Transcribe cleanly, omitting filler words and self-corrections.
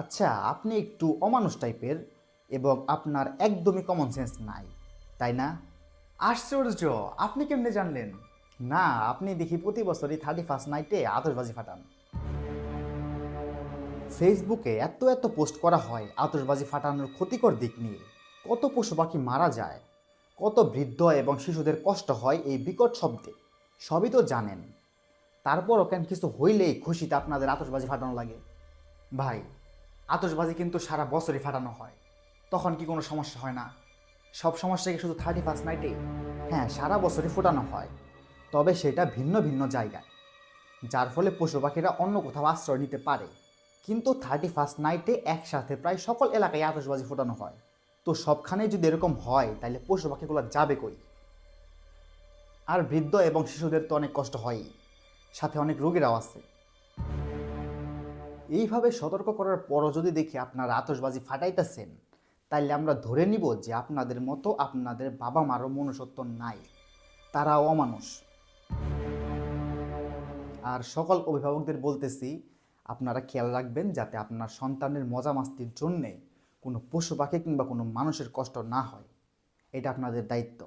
আচ্ছা, আপনি একটু অমানুষ টাইপের এবং আপনার একদমই কমন সেন্স নাই, তাই না? আশ্চর্য! আপনি কেমনে জানলেন? না, আপনি দেখি প্রতি বছরই 31st নাইটে আতশবাজি ফাটান। ফেসবুকে এত এত পোস্ট করা হয় আতশবাজি ফাটানোর ক্ষতিকর দিক নিয়ে। কত পশু পাখি মারা যায়, কত বৃদ্ধ এবং শিশুদের কষ্ট হয় এই বিকট শব্দে। সবই তো জানেন, তারপরও কেন কিছু হইলেই খুশিতে আপনাদের আতশবাজি ফাটানো লাগে? ভাই, আতশবাজি কিন্তু সারা বছরই ফাটানো হয়, তখন কি কোনো সমস্যা হয় না? সব সমস্যা কি শুধু 31st নাইটে? হ্যাঁ, সারা বছরই ফোটানো হয়, তবে সেটা ভিন্ন ভিন্ন জায়গায়, যার ফলে পশু পাখিরা অন্য কোথাও আশ্রয় নিতে পারে। কিন্তু 31st নাইটে একসাথে প্রায় সকল এলাকায় আতশবাজি ফোটানো হয়। তো সবখানে যদি এরকম হয় তাহলে পশু পাখিগুলো যাবে কই? আর বৃদ্ধ এবং শিশুদের তো অনেক কষ্ট হয়ই, সাথে অনেক রোগীরাও আছে। এইভাবে সতর্ক করার পরও যদি দেখি আপনারা আতশবাজি ফাটাইতেছেন, তাইলে আমরা ধরে নিব যে আপনাদের মতো আপনাদের বাবা মারও মনুষ্যত্ব নাই, তারাও অমানুষ। আর সকল অভিভাবকদের বলতেছি, আপনারা খেয়াল রাখবেন যাতে আপনার সন্তানের মজা মাস্তির জন্যে কোনো পশু পাখি কিংবা কোনো মানুষের কষ্ট না হয়। এটা আপনাদের দায়িত্ব।